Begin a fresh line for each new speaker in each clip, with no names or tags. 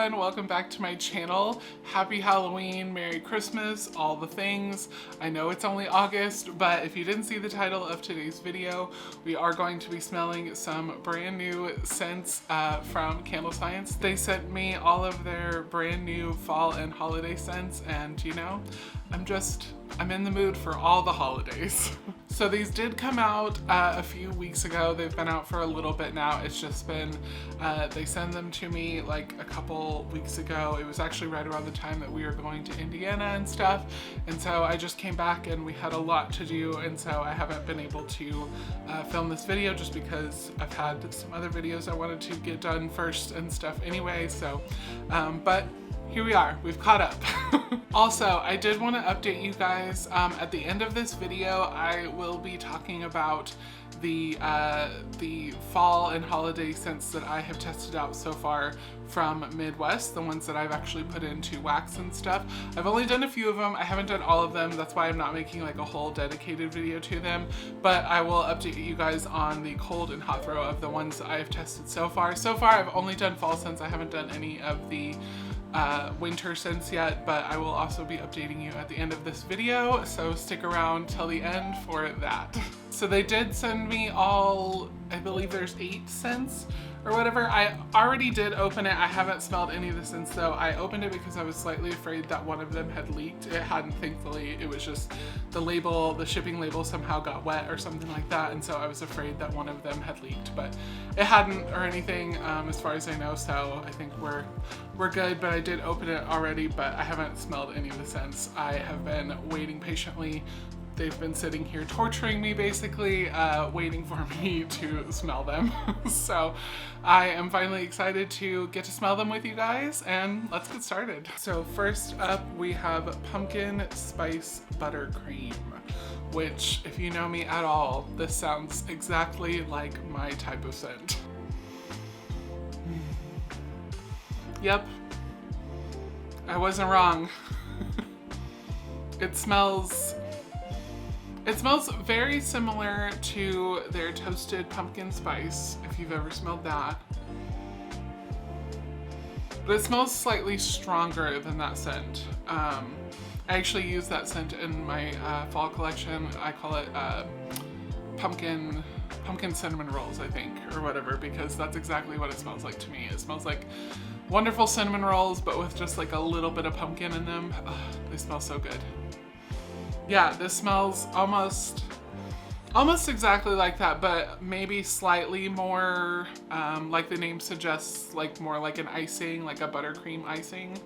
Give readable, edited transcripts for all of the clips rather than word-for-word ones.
everyone, welcome back to my channel. Happy Halloween, Merry Christmas, all the things. I know it's only August, but if you didn't see the title of today's video, we are going to be smelling some brand new scents from CandleScience. They sent me all of their brand new fall and holiday scents, and you know, I'm in the mood for all the holidays. So these did come out a few weeks ago. They've been out for a little bit now. It's just been, they sent them to me like a couple weeks ago. It was actually right around the time that we were going to Indiana and stuff. And so I just came back and we had a lot to do. And so I haven't been able to film this video just because I've had some other videos I wanted to get done first and stuff anyway. So, but here we are, we've caught up. Also, I did want to update you guys. At the end of this video, I will be talking about the fall and holiday scents that I have tested out so far from Midwest, the ones that I've actually put into wax and stuff. I've only done a few of them. I haven't done all of them. That's why I'm not making like a whole dedicated video to them, but I will update you guys on the cold and hot throw of the ones that I've tested so far. So far, I've only done fall scents. I haven't done any of the winter scents yet, but I will also be updating you at the end of this video, so stick around till the end for that. So they did send me all, I believe there's 8 scents or whatever. I already did open it. I haven't smelled any of the scents though. I opened it because I was slightly afraid that one of them had leaked. It hadn't, thankfully. It was just the label, the shipping label somehow got wet or something like that, and so I was afraid that one of them had leaked, but it hadn't or anything as far as I know, so I think we're good. But I did open it already, but I haven't smelled any of the scents. I have been waiting patiently. They've been sitting here torturing me basically, waiting for me to smell them. So I am finally excited to get to smell them with you guys, and let's get started. So first up we have Pumpkin Spice Buttercream, which if you know me at all, this sounds exactly like my type of scent. Yep, I wasn't wrong. It smells very similar to their Toasted Pumpkin Spice, if you've ever smelled that. But it smells slightly stronger than that scent. I actually use that scent in my fall collection. I call it pumpkin cinnamon rolls, I think, or whatever, because that's exactly what it smells like to me. It smells like wonderful cinnamon rolls, but with just like a little bit of pumpkin in them. Ugh, they smell so good. Yeah, this smells almost exactly like that, but maybe slightly more, like the name suggests, like more like an icing, like a buttercream icing.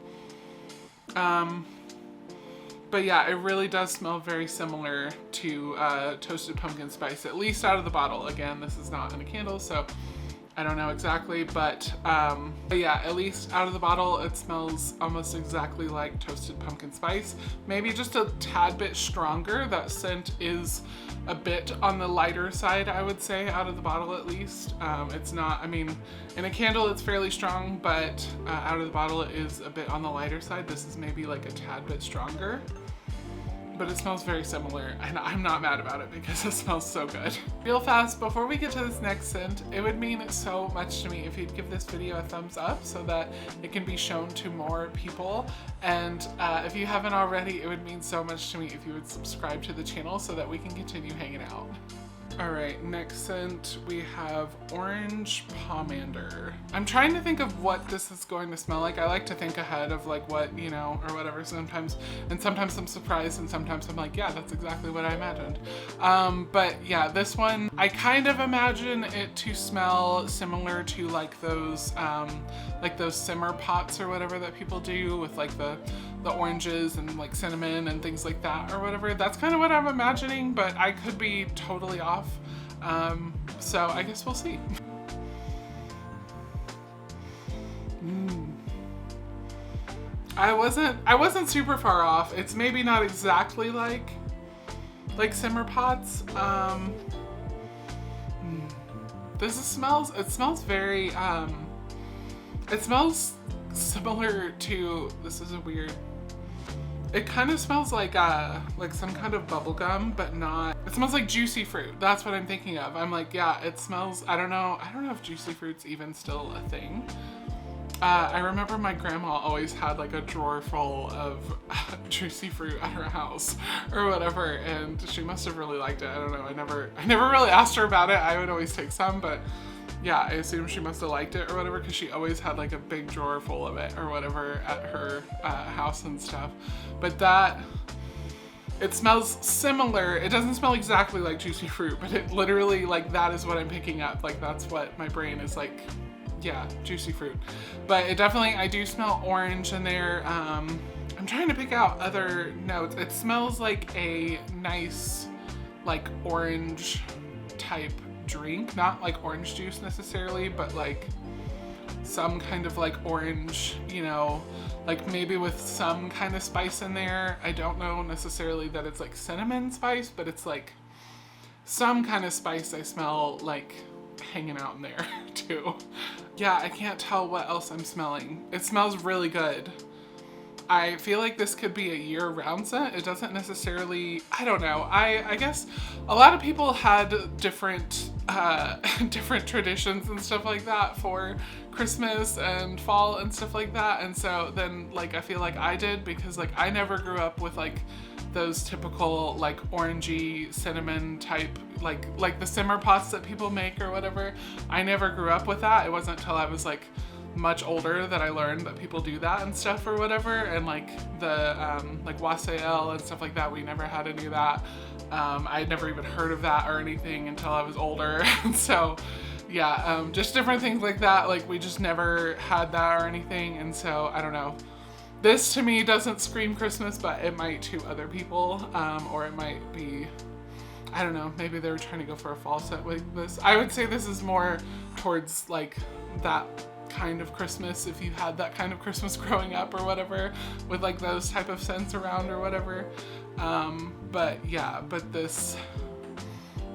But yeah, it really does smell very similar to Toasted Pumpkin Spice, at least out of the bottle. Again, this is not in a candle, so I don't know exactly, but yeah, at least out of the bottle, it smells almost exactly like Toasted Pumpkin Spice. Maybe just a tad bit stronger. That scent is a bit on the lighter side, I would say, out of the bottle at least. It's not, I mean, in a candle it's fairly strong, but out of the bottle it is a bit on the lighter side. This is maybe like a tad bit stronger. But it smells very similar, and I'm not mad about it because it smells so good. Real fast, before we get to this next scent, it would mean so much to me if you'd give this video a thumbs up so that it can be shown to more people. And if you haven't already, it would mean so much to me if you would subscribe to the channel so that we can continue hanging out. All right, next scent we have Orange Pomander. I'm trying to think of what this is going to smell like. I like to think ahead of like what, you know, or whatever sometimes, and sometimes I'm surprised and sometimes I'm like, yeah, that's exactly what I imagined. But yeah, this one, I kind of imagine it to smell similar to like those simmer pots or whatever that people do with like the oranges and like cinnamon and things like that or whatever. That's kind of what I'm imagining, but I could be totally off. So I guess we'll see. I wasn't super far off. It's maybe not exactly like simmer pots. It smells very, it smells similar to, this is a weird, it kind of smells like some kind of bubble gum, but not, it smells like juicy fruit. That's what I'm thinking of. I'm like, yeah, it smells, I don't know if juicy fruit's even still a thing. I remember my grandma always had like a drawer full of juicy fruit at her house or whatever, and she must have really liked it. I don't know. I never really asked her about it. I would always take some, but yeah, I assume she must have liked it or whatever, because she always had like a big drawer full of it or whatever at her house and stuff. But it smells similar. It doesn't smell exactly like juicy fruit, but it literally, like, that is what I'm picking up. Like, that's what my brain is like, yeah, juicy fruit. But it definitely, I do smell orange in there. I'm trying to pick out other notes. It smells like a nice, like, orange type drink. Not like orange juice necessarily, but like some kind of like orange, you know, like maybe with some kind of spice in there. I don't know necessarily that it's like cinnamon spice, but it's like some kind of spice I smell like hanging out in there too. Yeah, I can't tell what else I'm smelling. It smells really good. I feel like this could be a year-round scent. It doesn't necessarily, I don't know. I guess a lot of people had different different traditions and stuff like that for Christmas and fall and stuff like that. And so then, like, I feel like I did, because like I never grew up with like those typical like orangey cinnamon type, like the simmer pots that people make or whatever. I never grew up with that. It wasn't until I was like much older that I learned that people do that and stuff or whatever, and like the like wassail and stuff like that, we never had any of that. I had never even heard of that or anything until I was older. And so yeah, just different things like that, like we just never had that or anything. And so I don't know, this to me doesn't scream Christmas, but it might to other people, or it might be, I don't know, maybe they were trying to go for a fall scent with this. I would say this is more towards like that kind of Christmas, if you had that kind of Christmas growing up or whatever, with like those type of scents around or whatever. But yeah, but this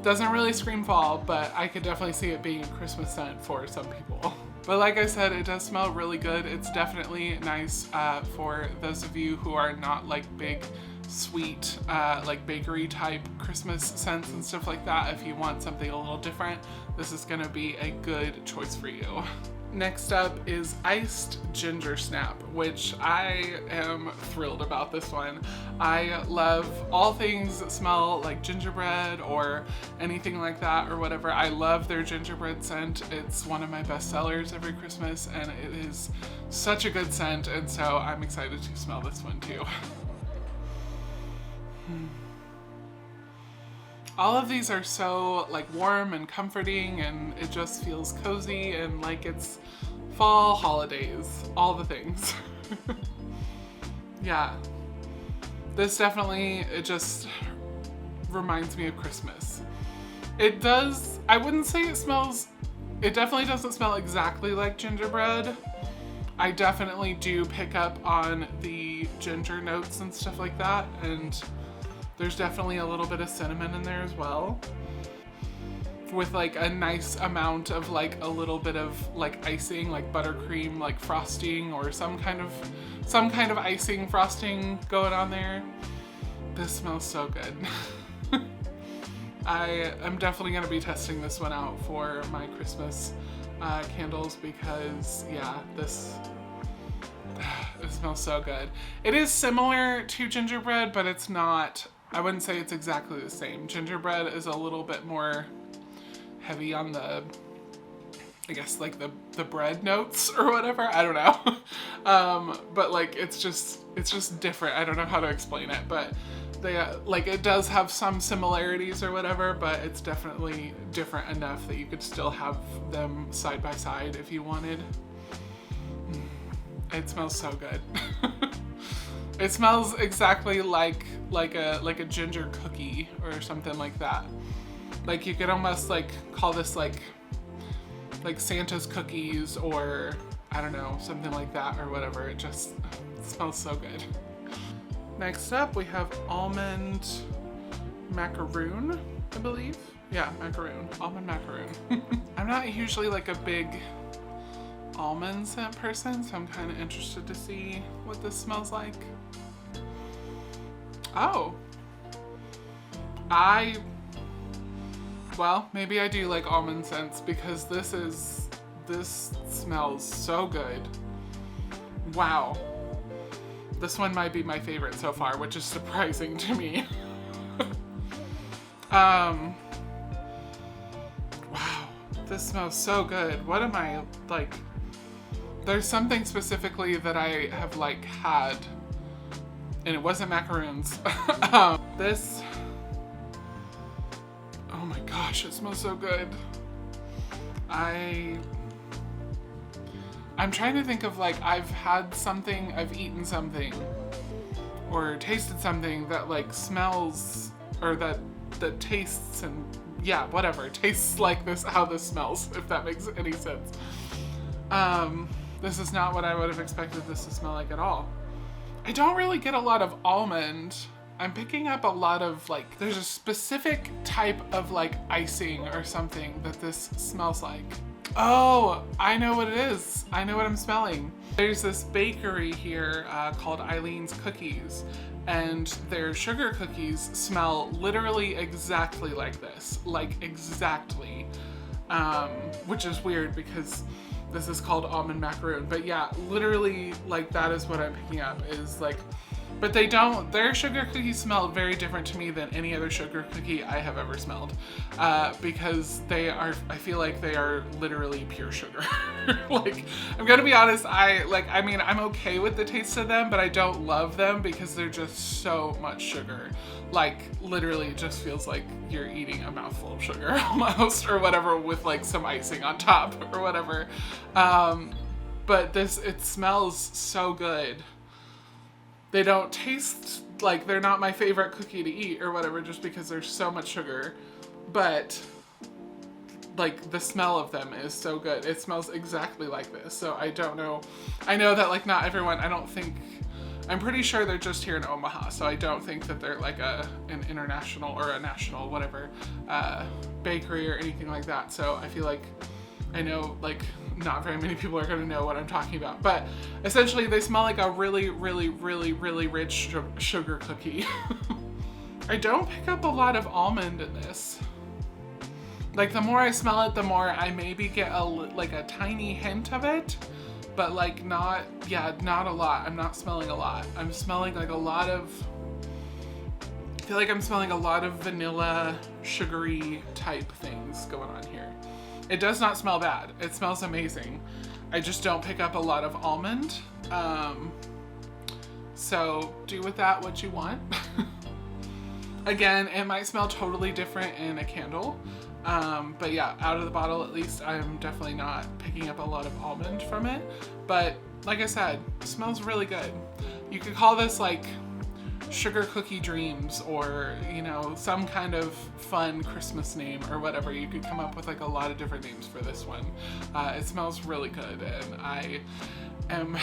doesn't really scream fall, but I could definitely see it being a Christmas scent for some people. But like I said, it does smell really good. It's definitely nice for those of you who are not like big sweet like bakery type Christmas scents and stuff like that. If you want something a little different, this is gonna be a good choice for you. Next up is Iced Ginger Snap, which I am thrilled about this one. I love all things that smell like gingerbread or anything like that or whatever. I love their gingerbread scent. It's one of my best sellers every Christmas, and it is such a good scent, and so I'm excited to smell this one too. All of these are so like warm and comforting, and it just feels cozy and like it's fall, holidays, all the things. Yeah, this definitely, it just reminds me of Christmas. It does, I wouldn't say it smells, it definitely doesn't smell exactly like gingerbread. I definitely do pick up on the ginger notes and stuff like that, and there's definitely a little bit of cinnamon in there as well, with like a nice amount of like a little bit of like icing, like buttercream, like frosting, or some kind of icing frosting going on there. This smells so good. I am definitely gonna be testing this one out for my Christmas candles, because yeah, this it smells so good. It is similar to gingerbread, but it's not, I wouldn't say it's exactly the same. Gingerbread is a little bit more heavy on the, I guess like the bread notes or whatever, I don't know. But like it's just different. I don't know how to explain it, but they like it does have some similarities or whatever, but it's definitely different enough that you could still have them side by side if you wanted. It smells so good. It smells exactly like a ginger cookie or something like that. Like you could almost like call this like Santa's cookies, or I don't know, something like that or whatever. It smells so good. Next up we have almond macaroon, I believe. Yeah, macaroon, almond macaroon. I'm not usually like a big almond scent person, so I'm kind of interested to see what this smells like. Oh, well, maybe I do like almond scents, because this smells so good. wow. This one might be my favorite so far, which is surprising to me. Wow, this smells so good. What am I, like, there's something specifically that I have like had, and it wasn't macaroons. This, oh my gosh, it smells so good. I'm trying to think of, like, I've had something, I've eaten something, or tasted something that like smells, or that tastes, and yeah, whatever, tastes like this, how this smells, if that makes any sense. This is not what I would have expected this to smell like at all. I don't really get a lot of almond. I'm picking up a lot of, like, there's a specific type of like icing or something that this smells like. Oh, I know what it is. I know what I'm smelling. There's this bakery here called ALLLL's Cookies, and their sugar cookies smell literally exactly like this. Like, exactly. Which is weird because this is called almond macaroon. But yeah, literally, like, that is what I'm picking up, is like, but they don't, their sugar cookies smell very different to me than any other sugar cookie I have ever smelled. Because they are, I feel like they are literally pure sugar. Like, I'm gonna be honest, I mean, I'm okay with the taste of them, but I don't love them because they're just so much sugar. Like, literally it just feels like you're eating a mouthful of sugar almost, or whatever, with like some icing on top or whatever. But this, it smells so good. They don't taste like, they're not my favorite cookie to eat or whatever, just because there's so much sugar, but like the smell of them is so good. It smells exactly like this. So I don't know. I know that like not everyone, I don't think, I'm pretty sure they're just here in Omaha. So I don't think that they're like an international or a national, whatever, bakery or anything like that. So I feel like, I know like not very many people are going to know what I'm talking about, but essentially they smell like a really, really, really, really rich sugar cookie. I don't pick up a lot of almond in this. Like, the more I smell it, the more I maybe get like a tiny hint of it, but like not, yeah, not a lot. I'm not smelling a lot. I'm smelling like a lot of, I feel like I'm smelling a lot of vanilla, sugary type things going on here. It does not smell bad. It smells amazing. I just don't pick up a lot of almond. So do with that what you want. Again, it might smell totally different in a candle. But yeah, out of the bottle at least, I'm definitely not picking up a lot of almond from it. But like I said, it smells really good. You could call this like sugar cookie dreams, or you know, some kind of fun Christmas name or whatever. You could come up with like a lot of different names for this one. It smells really good, and I am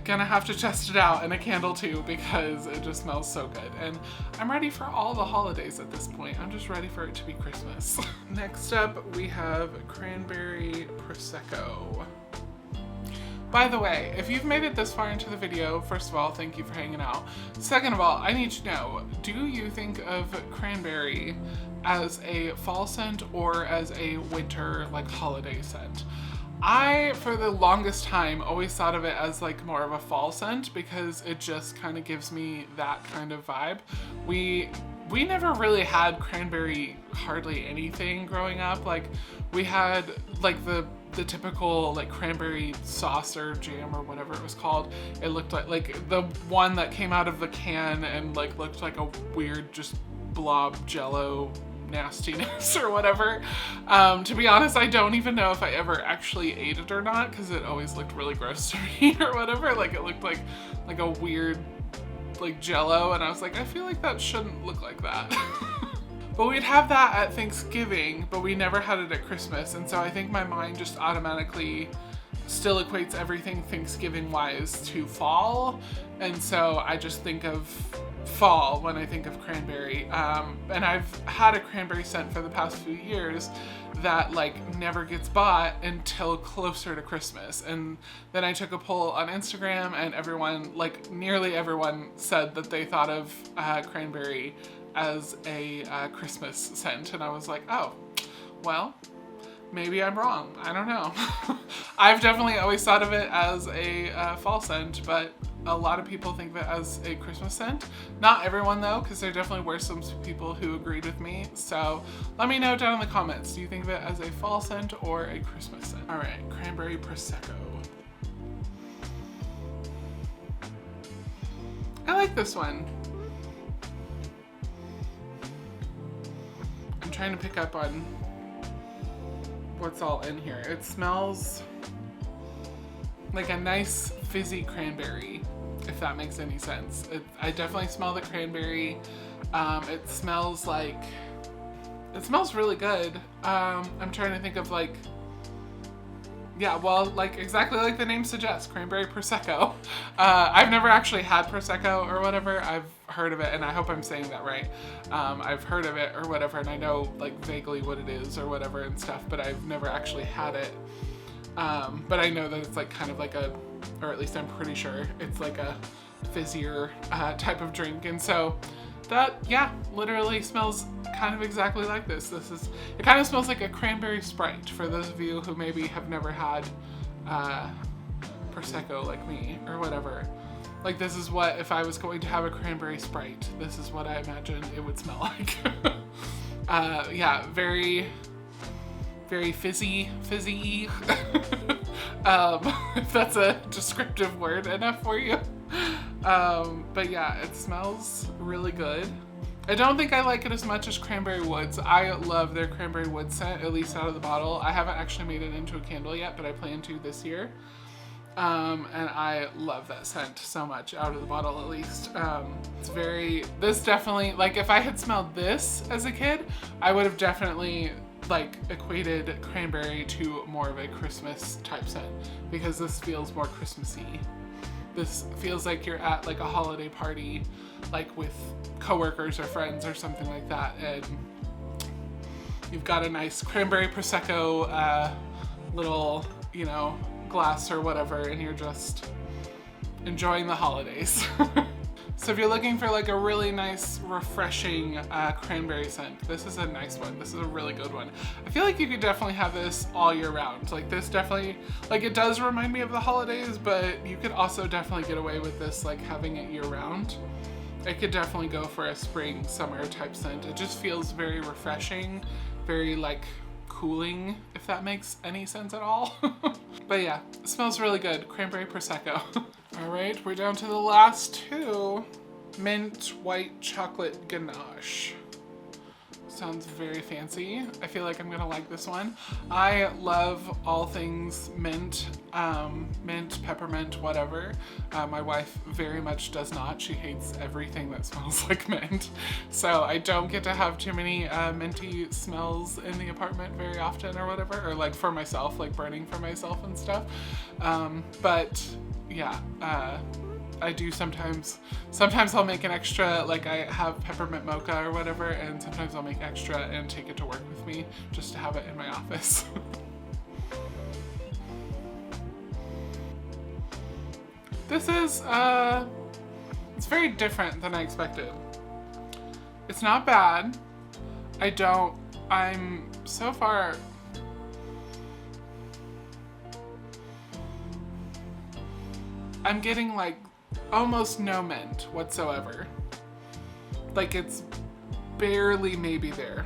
gonna have to test it out in a candle too, because it just smells so good. And I'm ready for all the holidays at this point. I'm just ready for it to be Christmas. Next up, we have Cranberry Prosecco. By the way, if you've made it this far into the video, first of all, thank you for hanging out. Second of all, I need to know, do you think of cranberry as a fall scent or as a winter, like, holiday scent? I, for the longest time, always thought of it as like more of a fall scent because it just kind of gives me that kind of vibe. We never really had cranberry hardly anything growing up. Like, we had like the typical like cranberry sauce or jam or whatever it was called. It looked like the one that came out of the can and like looked like a weird just blob jello nastiness or whatever. To be honest, I don't even know if I ever actually ate it or not, because it always looked really gross to me or whatever. Like, it looked like a weird like jello, and I was like, I feel like that shouldn't look like that. But we'd have that at Thanksgiving, but we never had it at Christmas, and so I think my mind just automatically still equates everything Thanksgiving wise to fall, and so I just think of fall when I think of cranberry. And I've had a cranberry scent for the past few years that like never gets bought until closer to Christmas. And then I took a poll on Instagram, and everyone, like nearly everyone, said that they thought of cranberry as a Christmas scent. And I was like, oh, well, maybe I'm wrong. I don't know. I've definitely always thought of it as a fall scent, but a lot of people think of it as a Christmas scent. Not everyone though, because there definitely were some people who agreed with me. So let me know down in the comments. Do you think of it as a fall scent or a Christmas scent? All right, cranberry prosecco. I like this one. I'm trying to pick up on what's all in here. It smells like a nice fizzy cranberry, if that makes any sense. I definitely smell the cranberry. It smells really good. I'm trying to think of like, yeah, well, like exactly like the name suggests, cranberry prosecco. I've never actually had prosecco or whatever. I've heard of it, and I hope I'm saying that right. I've heard of it or whatever, and I know like vaguely what it is or whatever and stuff, but I've never actually had it. But I know that it's like kind of like a, or at least I'm pretty sure it's like a fizzier type of drink, and so that, yeah, literally smells kind of exactly like this. It kind of smells like a cranberry Sprite for those of you who maybe have never had Prosecco like me or whatever. Like this is what, if I was going to have a cranberry Sprite, this is what I imagine it would smell like. Yeah, very, very fizzy. If that's a descriptive word enough for you. But yeah, it smells really good. I don't think I like it as much as Cranberry Woods. I love their Cranberry Woods scent, at least out of the bottle. I haven't actually made it into a candle yet, but I plan to this year. And I love that scent so much, out of the bottle at least. It's very, this definitely, like if I had smelled this as a kid, I would have definitely like equated cranberry to more of a Christmas type scent, because this feels more Christmassy. This feels like you're at like a holiday party, like with coworkers or friends or something like that, and you've got a nice cranberry Prosecco little, you know, glass or whatever, and you're just enjoying the holidays. So if you're looking for like a really nice, refreshing cranberry scent, this is a nice one. This is a really good one. I feel like you could definitely have this all year round. Like this definitely, like it does remind me of the holidays, but you could also definitely get away with this like having it year round. It could definitely go for a spring, summer type scent. It just feels very refreshing, very like cooling, if that makes any sense at all. But yeah, it smells really good. Cranberry Prosecco. All right, we're down to the last two. Mint white chocolate ganache. Sounds very fancy. I feel like I'm gonna like this one. I love all things mint, mint, peppermint, whatever. My wife very much does not. She hates everything that smells like mint. So I don't get to have too many minty smells in the apartment very often or whatever, or like for myself, like burning for myself and stuff. But yeah, I do sometimes I'll make an extra, like I have peppermint mocha or whatever, and sometimes I'll make extra and take it to work with me just to have it in my office. This is, it's very different than I expected. It's not bad. I'm so far, I'm getting like almost no mint whatsoever. Like it's barely maybe there.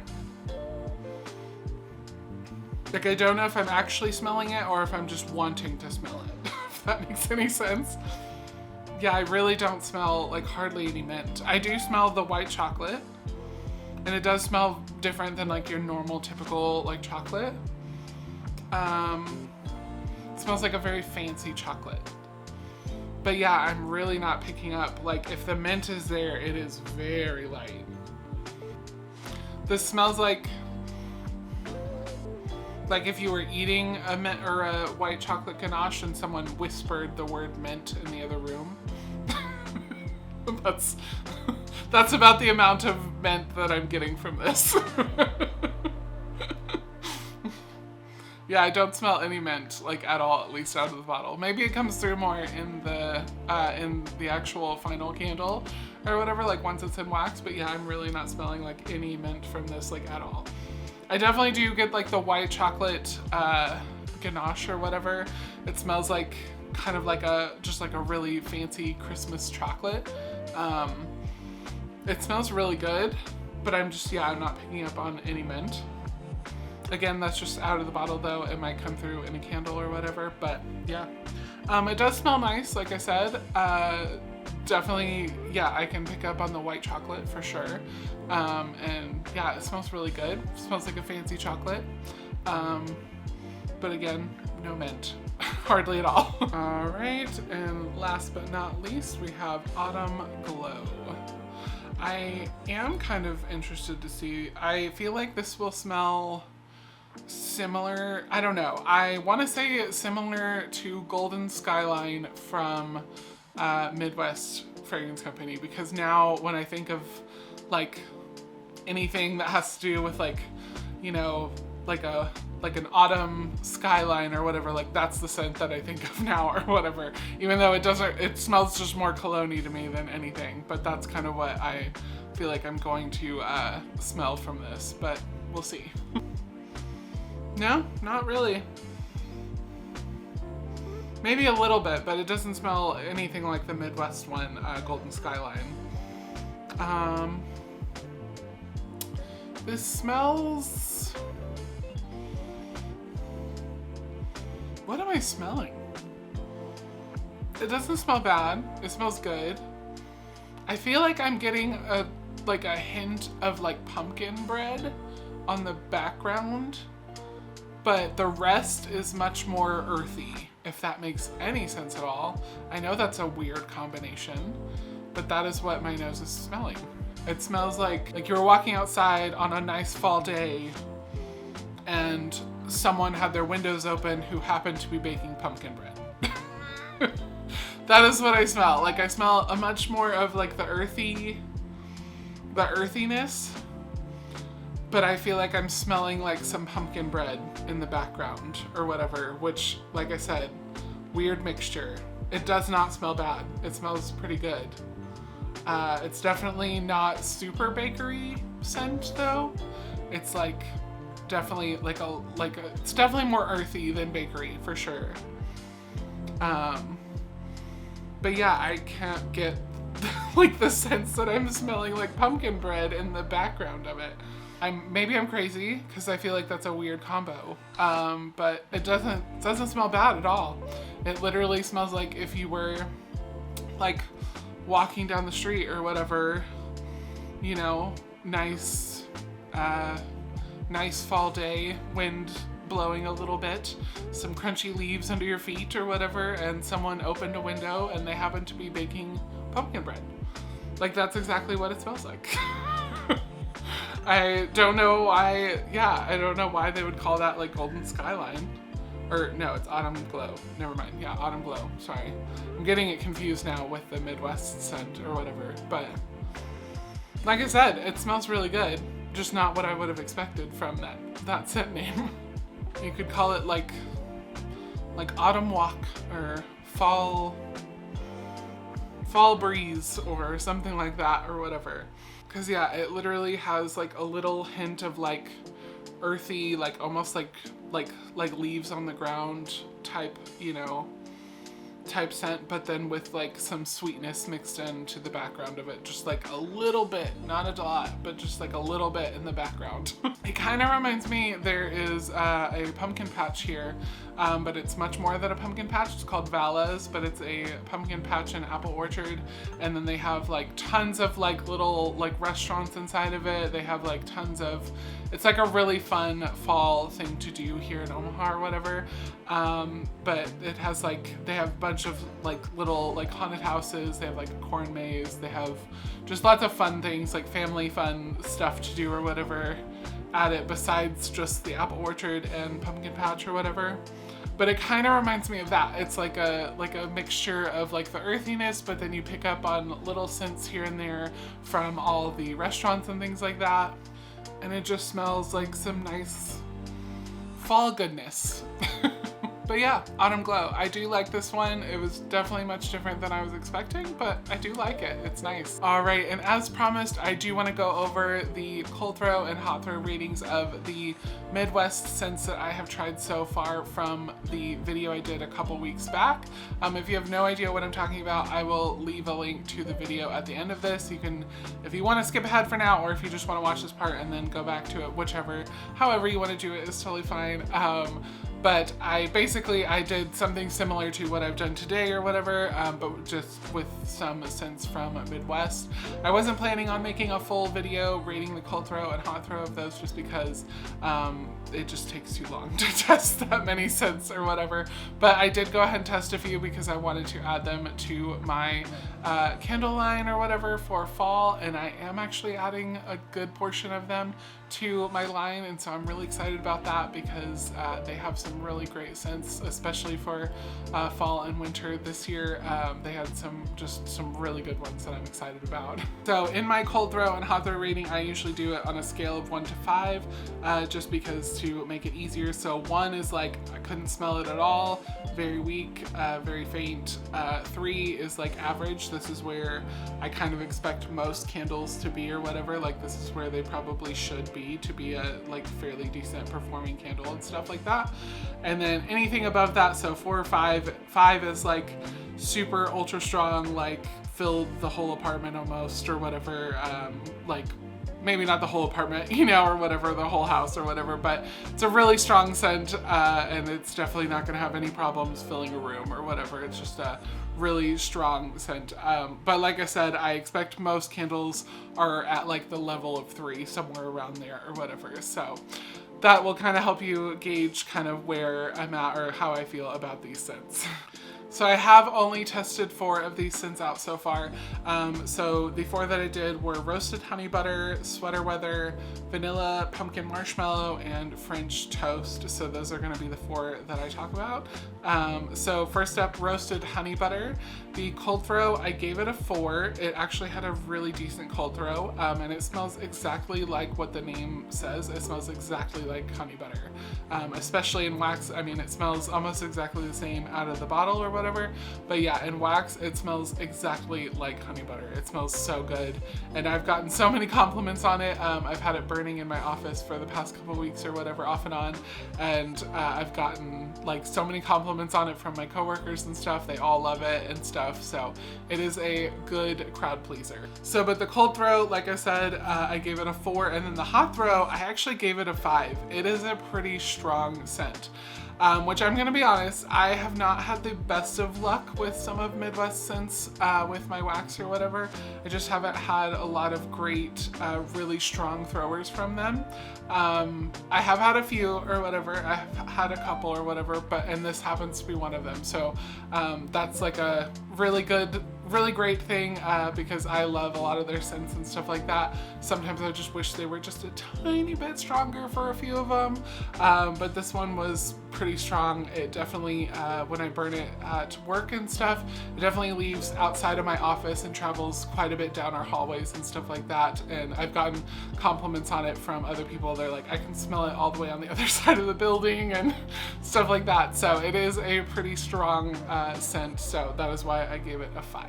Like I don't know if I'm actually smelling it or if I'm just wanting to smell it, if that makes any sense. Yeah, I really don't smell like hardly any mint. I do smell the white chocolate, and it does smell different than like your normal typical like chocolate. It smells like a very fancy chocolate. But yeah, I'm really not picking up, like if the mint is there, it is very light. This smells like if you were eating a mint or a white chocolate ganache and someone whispered the word mint in the other room. That's about the amount of mint that I'm getting from this. Yeah, I don't smell any mint, like at all, at least out of the bottle. Maybe it comes through more in the actual final candle or whatever, like once it's in wax, but yeah, I'm really not smelling like any mint from this, like at all. I definitely do get like the white chocolate ganache or whatever. It smells like kind of like just like a really fancy Christmas chocolate. It smells really good, but I'm not picking up on any mint. Again, that's just out of the bottle though. It might come through in a candle or whatever, but yeah. It does smell nice, like I said. Definitely, yeah, I can pick up on the white chocolate for sure. And yeah, it smells really good. It smells like a fancy chocolate. But again, no mint, hardly at all. All right, and last but not least, we have Autumn Glow. I am kind of interested to see. I feel like this will smell similar. I don't know. I want to say it's similar to Golden Skyline from Midwest Fragrance Company, because now when I think of like anything that has to do with like, you know, like an autumn skyline or whatever, like that's the scent that I think of now or whatever, even though it smells just more cologne-y to me than anything, but that's kind of what I feel like I'm going to smell from this, but we'll see. No, not really. Maybe a little bit, but it doesn't smell anything like the Midwest one, Golden Skyline. This smells... What am I smelling? It doesn't smell bad. It smells good. I feel like I'm getting a hint of like pumpkin bread on the background, but the rest is much more earthy, if that makes any sense at all. I know that's a weird combination, but that is what my nose is smelling. It smells like you're walking outside on a nice fall day and someone had their windows open who happened to be baking pumpkin bread. That is what I smell. Like I smell a much more of like the earthiness, but I feel like I'm smelling like some pumpkin bread in the background or whatever, which, like I said, weird mixture. It does not smell bad. It smells pretty good. It's definitely not super bakery scent though. It's like definitely it's definitely more earthy than bakery for sure. But yeah, I can't get like the sense that I'm smelling like pumpkin bread in the background of it. Maybe I'm crazy because I feel like that's a weird combo. But it doesn't smell bad at all. It literally smells like if you were like walking down the street or whatever, you know, nice fall day, wind blowing a little bit, some crunchy leaves under your feet or whatever, and someone opened a window and they happened to be baking pumpkin bread. Like that's exactly what it smells like. I don't know why, I don't know why they would call that like Golden Skyline. Or no, it's Autumn Glow. Never mind. Yeah, Autumn Glow. Sorry. I'm getting it confused now with the Midwest scent or whatever. But like I said, it smells really good. Just not what I would have expected from that scent name. You could call it like Autumn Walk or Fall Breeze or something like that or whatever. Cause yeah, it literally has like a little hint of like earthy, like almost like leaves on the ground type, you know, type scent, but then with like some sweetness mixed into the background of it, just like a little bit, not a lot, but just like a little bit in the background. It kind of reminds me, there is a pumpkin patch here, but it's much more than a pumpkin patch. It's called Vala's, but it's a pumpkin patch and apple orchard, and then they have like tons of like little like restaurants inside of it. They have like tons of, it's like a really fun fall thing to do here in Omaha or whatever. But it has like, they have a bunch of like little like haunted houses. They have like a corn maze. They have just lots of fun things, like family fun stuff to do or whatever at it, besides just the apple orchard and pumpkin patch or whatever. But it kind of reminds me of that. It's like a mixture of like the earthiness, but then you pick up on little scents here and there from all the restaurants and things like that. And it just smells like some nice fall goodness. But yeah, Autumn Glow. I do like this one. It was definitely much different than I was expecting, but I do like it. It's nice. All right, and as promised, I do want to go over the cold throw and hot throw ratings of the Midwest scents that I have tried so far from the video I did a couple weeks back. If you have no idea what I'm talking about, I will leave a link to the video at the end of this. You can, if you want to skip ahead for now, or if you just want to watch this part and then go back to it, however you want to do it is totally fine. But I did something similar to what I've done today or whatever, but just with some scents from Midwest. I wasn't planning on making a full video rating the cold throw and hot throw of those just because it just takes too long to test that many scents or whatever. But I did go ahead and test a few because I wanted to add them to my candle line or whatever for fall, and I am actually adding a good portion of them to my line, and so I'm really excited about that because they have some really great scents, especially for fall and winter this year. They had some really good ones that I'm excited about. So in my cold throw and hot throw rating, I usually do it on a scale of 1 to 5, just because to make it easier. So 1 is like I couldn't smell it at all, very weak, very faint. 3 is like average. This is where I kind of expect most candles to be or whatever. Like this is where they probably should be to be a like fairly decent performing candle and stuff like that. And then anything above that, so 4 or 5 is like super ultra strong, like filled the whole apartment almost or whatever, like maybe not the whole apartment, you know, or whatever, the whole house or whatever, but it's a really strong scent, and it's definitely not going to have any problems filling a room or whatever. It's just a really strong scent. But like I said, I expect most candles are at like the level of 3, somewhere around there or whatever. So that will kind of help you gauge kind of where I'm at or how I feel about these scents. So I have only tested 4 of these scents out so far. So the 4 that I did were roasted honey butter, sweater weather, vanilla, pumpkin marshmallow, and French toast. So those are gonna be the 4 that I talk about. So first up, roasted honey butter. The cold throw, I gave it a 4. It actually had a really decent cold throw, and it smells exactly like what the name says. It smells exactly like honey butter, especially in wax. I mean, it smells almost exactly the same out of the bottle or whatever, but yeah, in wax it smells exactly like honey butter. It smells so good, and I've gotten so many compliments on it. I've had it burning in my office for the past couple weeks or whatever, off and on, and I've gotten like so many compliments on it from my coworkers and stuff. They all love it and stuff, so it is a good crowd pleaser. So but the cold throw, like I said, I gave it a 4, and then the hot throw, I actually gave it a 5. It is a pretty strong scent. Which I'm gonna be honest, I have not had the best of luck with some of Midwest scents with my wax or whatever. I just haven't had a lot of great, really strong throwers from them. I have had a few or whatever, I've had a couple or whatever, and this happens to be one of them. So that's like a really great thing, because I love a lot of their scents and stuff like that. Sometimes I just wish they were just a tiny bit stronger for a few of them, but this one was pretty strong. It definitely, when I burn it at work and stuff, it definitely leaves outside of my office and travels quite a bit down our hallways and stuff like that, and I've gotten compliments on it from other people. They're like, I can smell it all the way on the other side of the building and stuff like that. So it is a pretty strong scent, so that is why I gave it a 5.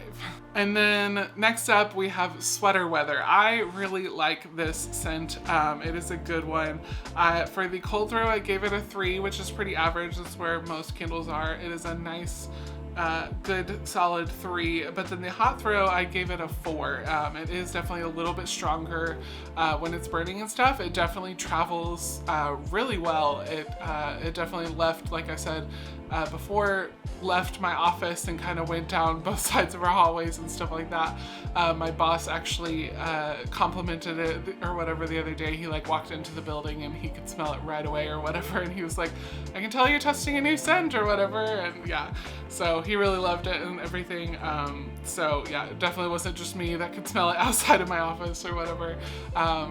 And then next up we have sweater weather. I really like this scent. It is a good one. For the cold throw, I gave it a 3, which is pretty average. That's where most candles are. It is a nice, good solid 3, but then the hot throw, I gave it a 4. It is definitely a little bit stronger when it's burning and stuff. It definitely travels really well. It definitely left, like I said before, left my office and kind of went down both sides of our hallways and stuff like that. My boss actually complimented it or whatever the other day. He like walked into the building and he could smell it right away or whatever, and he was like, I can tell you're testing a new scent or whatever, and yeah, so he really loved it and everything. So yeah, it definitely wasn't just me that could smell it outside of my office or whatever.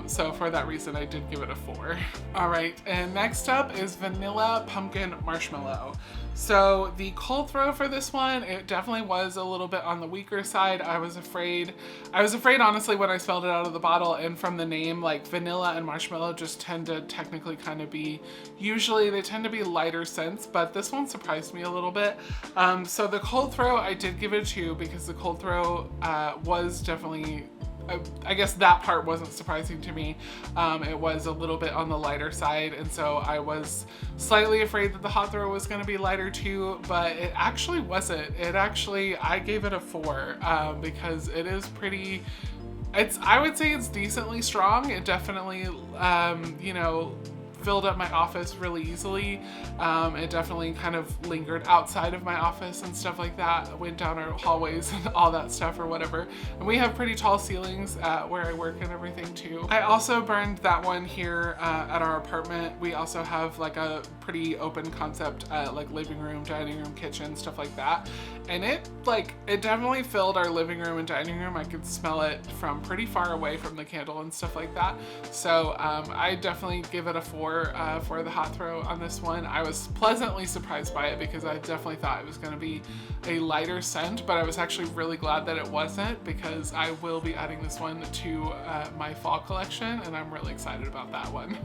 So for that reason, I did give it a 4. All right, and next up is vanilla pumpkin marshmallow. So the cold throw for this one, it definitely was a little bit on the weaker side. I was afraid honestly when I smelled it out of the bottle, and from the name, like vanilla and marshmallow just tend to technically kind of be, usually they tend to be lighter scents, but this one surprised me a little bit. So the cold throw, I did give it a 2 because the cold throw was definitely, I guess that part wasn't surprising to me. It was a little bit on the lighter side, and so I was slightly afraid that the hot throw was going to be lighter too, but it actually wasn't. I gave it a 4 because it is pretty, I would say it's decently strong. It definitely, you know, filled up my office really easily. It definitely kind of lingered outside of my office and stuff like that, went down our hallways and all that stuff or whatever. And we have pretty tall ceilings where I work and everything too. I also burned that one here at our apartment. We also have like a pretty open concept like living room, dining room, kitchen, stuff like that. And it definitely filled our living room and dining room. I could smell it from pretty far away from the candle and stuff like that. So I definitely give it a 4 for the hot throw on this one. I was pleasantly surprised by it because I definitely thought it was going to be a lighter scent, but I was actually really glad that it wasn't, because I will be adding this one to my fall collection, and I'm really excited about that one.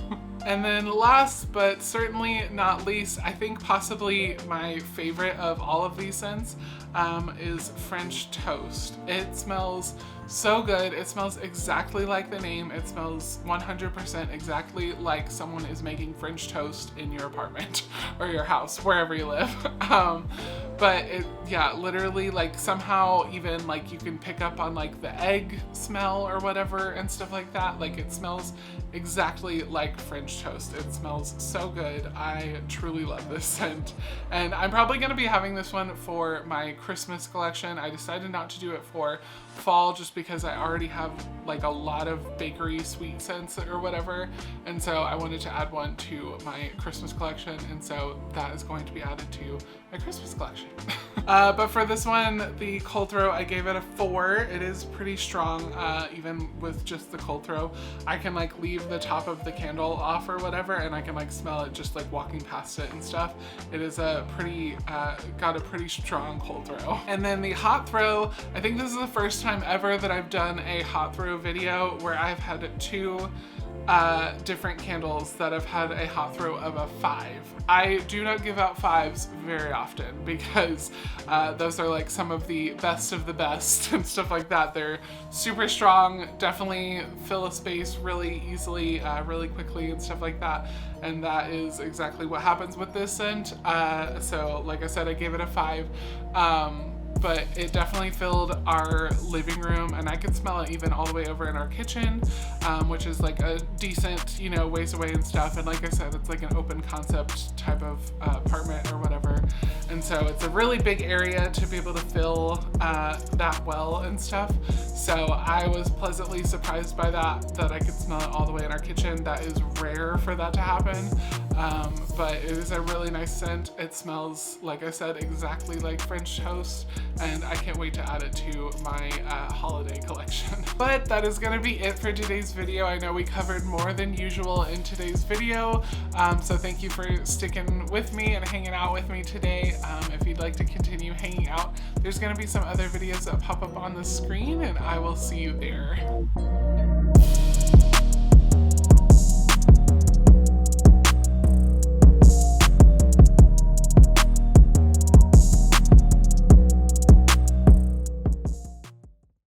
And then last but certainly not least, I think possibly my favorite of all of these scents is French toast. It smells so good. It smells exactly like the name. It smells 100% exactly like someone is making French toast in your apartment or your house, wherever you live. But it, yeah, literally, like somehow even like you can pick up on like the egg smell or whatever and stuff like that. Like it smells exactly like French toast. It smells so good. I truly love this scent. And I'm probably gonna be having this one for my Christmas collection. I decided not to do it for fall just because I already have like a lot of bakery sweet scents or whatever, and so I wanted to add one to my Christmas collection, and so that is going to be added to my Christmas collection. But for this one, the cold throw, I gave it a 4. It is pretty strong, even with just the cold throw. I can like leave the top of the candle off or whatever, and I can like smell it just like walking past it and stuff. It is a pretty, got a pretty strong cold throw. And then the hot throw, I think this is the first time ever that I've done a hot throw video where I've had 2 different candles that have had a hot throw of a 5. I do not give out 5s very often because those are like some of the best and stuff like that. They're super strong, definitely fill a space really easily, really quickly and stuff like that. And that is exactly what happens with this scent. So like I said, I gave it a 5. But it definitely filled our living room, and I could smell it even all the way over in our kitchen, which is like a decent, you know, ways away and stuff. And like I said, it's like an open concept type of apartment or whatever. And so it's a really big area to be able to fill that well and stuff. So I was pleasantly surprised by that I could smell it all the way in our kitchen. That is rare for that to happen. But it is a really nice scent. It smells, like I said, exactly like French toast, and I can't wait to add it to my holiday collection. But that is gonna be it for today's video. I know we covered more than usual in today's video, so thank you for sticking with me and hanging out with me today. If you'd like to continue hanging out, there's gonna be some other videos that pop up on the screen, and I will see you there.